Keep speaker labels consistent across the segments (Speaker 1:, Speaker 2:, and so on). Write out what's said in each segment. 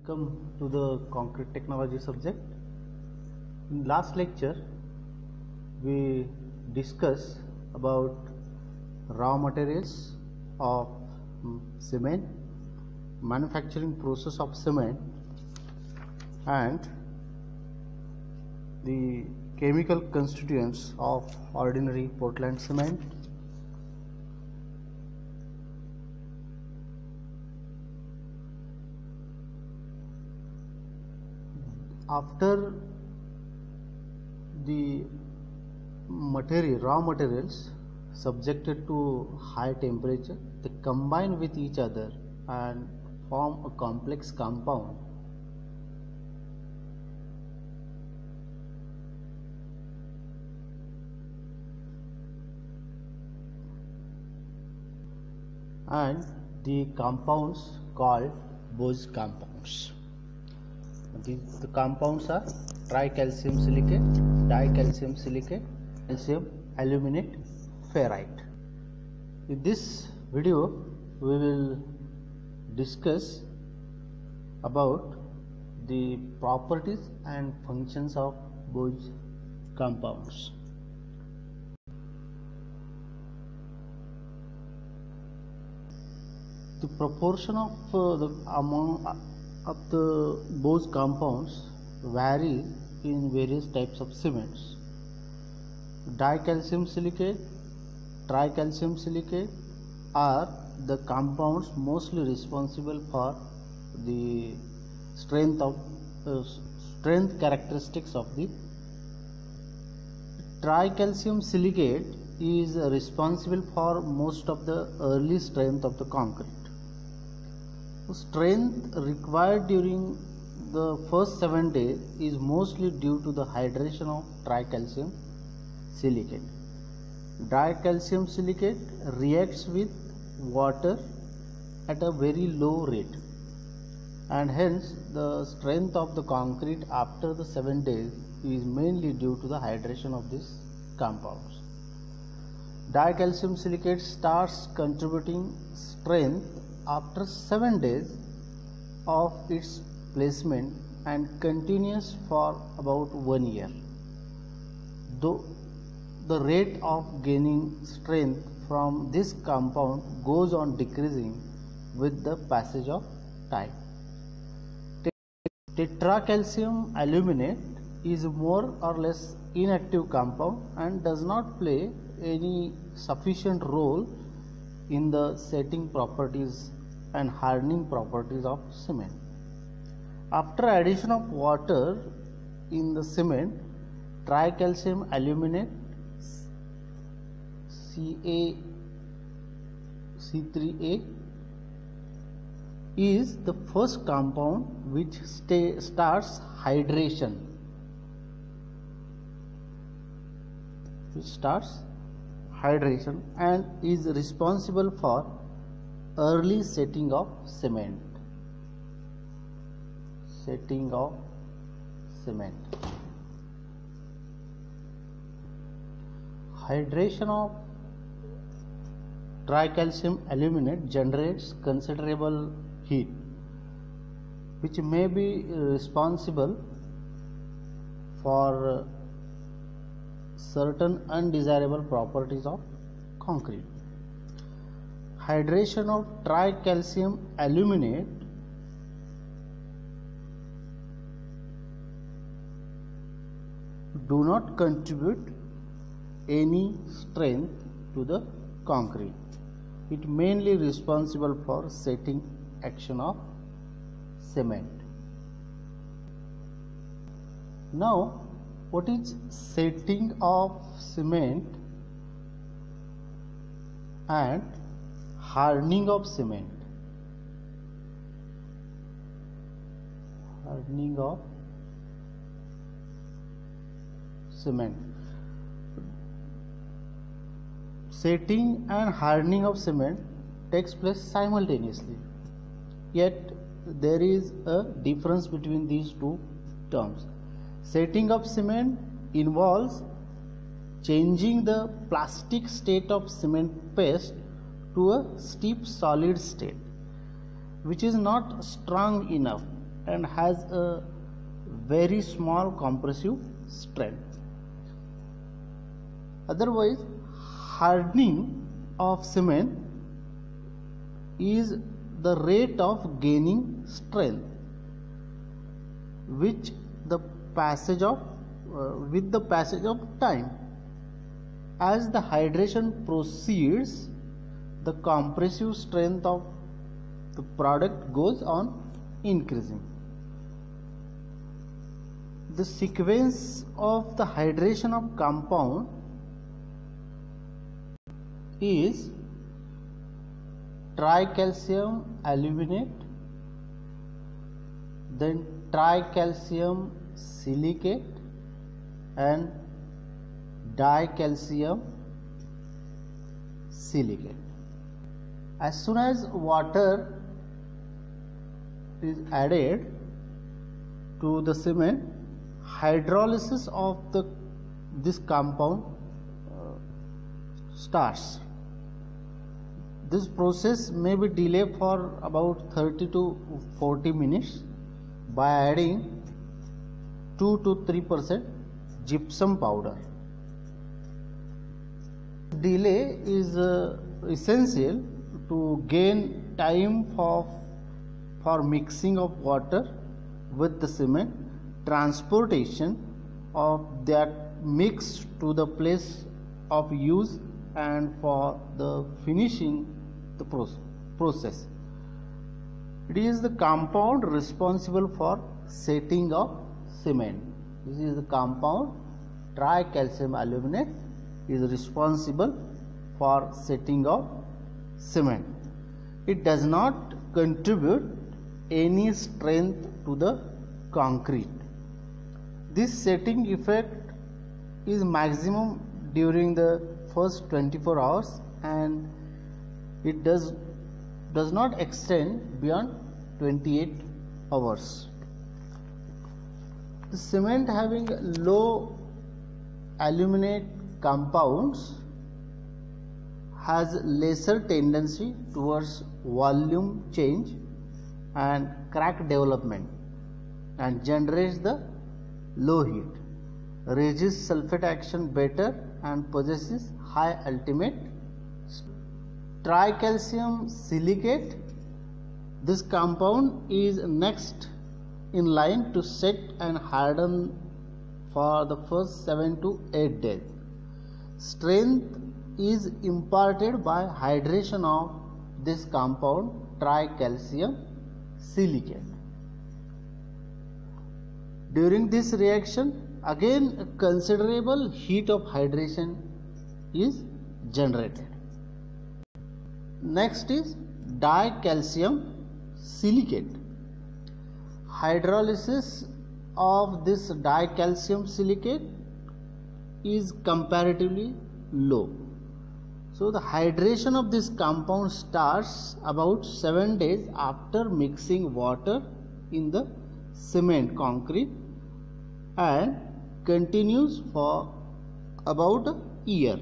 Speaker 1: Welcome to the concrete technology subject. In last lecture we discussed about raw materials of cement, manufacturing process of cement, and the chemical constituents of ordinary Portland cement. After the raw materials subjected to high temperature, they combine with each other and form a complex compound. And the compounds called Bose compounds. The compounds are tricalcium silicate, dicalcium silicate, calcium aluminate, ferrite. In this video we will discuss about the properties and functions of Bose compounds. The proportion of the Bose compounds vary in various types of cements. Dicalcium silicate, tricalcium silicate are the compounds mostly responsible for the strength characteristics of the tricalcium silicate is responsible for most of the early strength of the concrete. Strength required during the first 7 days is mostly due to the hydration of tricalcium silicate. Dicalcium silicate reacts with water at a very low rate, and hence the strength of the concrete after the 7 days is mainly due to the hydration of these compounds. Dicalcium silicate starts contributing strength after 7 days of its placement and continues for about 1 year, though the rate of gaining strength from this compound goes on decreasing with the passage of time. Tetracalcium aluminate is more or less inactive compound and does not play any sufficient role in the setting properties and hardening properties of cement. After addition of water in the cement, tricalcium aluminate C3A is the first compound which starts hydration. And is responsible for early setting of cement. Hydration of tricalcium aluminate generates considerable heat, which may be responsible for certain undesirable properties of concrete. Hydration of tricalcium aluminate do not contribute any strength to the concrete. It mainly responsible for setting action of cement. Now, what is setting of cement and hardening of cement? Setting and hardening of cement takes place simultaneously, yet there is a difference between these two terms. Setting of cement involves changing the plastic state of cement paste to a stiff solid state, which is not strong enough and has a very small compressive strength. Otherwise, hardening of cement is the rate of gaining strength which the passage of with the passage of time. As the hydration proceeds, the compressive strength of the product goes on increasing. The sequence of the hydration of compound is tricalcium aluminate, then tricalcium silicate and dicalcium silicate. As soon as water is added to the cement, hydrolysis of this compound starts. This process may be delayed for about 30 to 40 minutes by adding 2 to 3% gypsum powder. Delay is essential to gain time for mixing of water with the cement, transportation of that mix to the place of use, and for the finishing the process. It is the compound responsible for setting of cement. This is the compound tricalcium aluminate is responsible for setting of cement. It does not contribute any strength to the concrete. This setting effect is maximum during the first 24 hours and it does not extend beyond 28 hours. The cement having low aluminate compounds has lesser tendency towards volume change and crack development and generates the low heat, resists sulfate action better and possesses high ultimate. Tricalcium silicate, this compound is next in line to set and harden for the first 7 to 8 days. Strength is imparted by hydration of this compound tricalcium silicate. During this reaction, again a considerable heat of hydration is generated. Next is dicalcium silicate. Hydrolysis of this dicalcium silicate is comparatively low. So the hydration of this compound starts about 7 days after mixing water in the cement concrete and continues for about a year.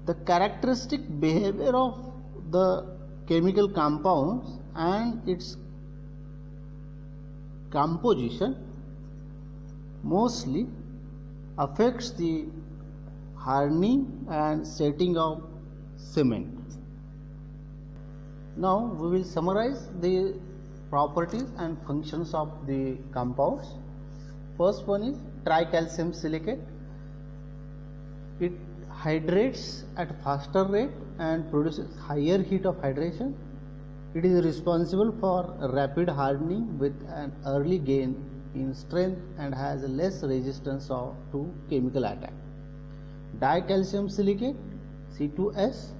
Speaker 1: The characteristic behavior of the chemical compounds and its composition mostly affects the hardening and setting of cement. Now we will summarize the properties and functions of the compounds. First one is tricalcium silicate. It hydrates at faster rate and produces higher heat of hydration. It is responsible for rapid hardening with an early gain in strength and has less resistance to chemical attack. Dicalcium silicate C2S,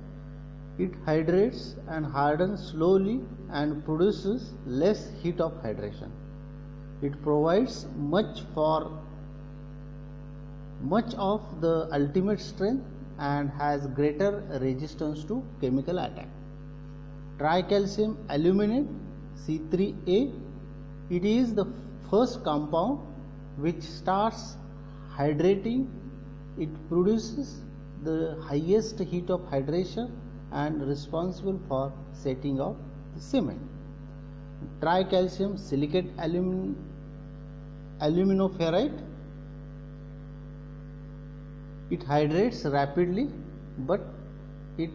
Speaker 1: it hydrates and hardens slowly and produces less heat of hydration. It provides much of the ultimate strength and has greater resistance to chemical attack. Tricalcium aluminate C3A, it is the first compound which starts hydrating. It produces the highest heat of hydration and responsible for setting of the cement. tricalcium silicate aluminoferrite. It hydrates rapidly, but its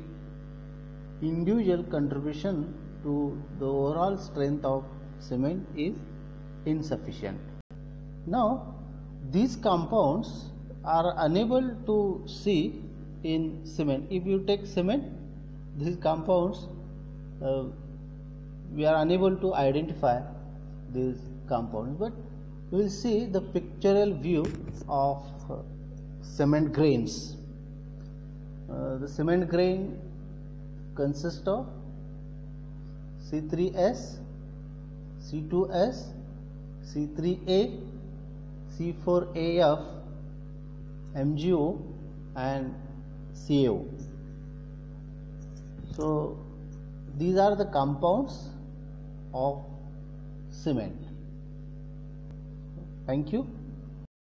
Speaker 1: individual contribution to the overall strength of cement is insufficient. Now, these compounds are unable to see in cement. If you take cement, these compounds, we are unable to identify these compounds, but we will see the pictorial view of cement grains. The cement grain consists of C3S, C2S, C3A, C4AF, MgO and CaO. So these are the compounds of cement. Thank you.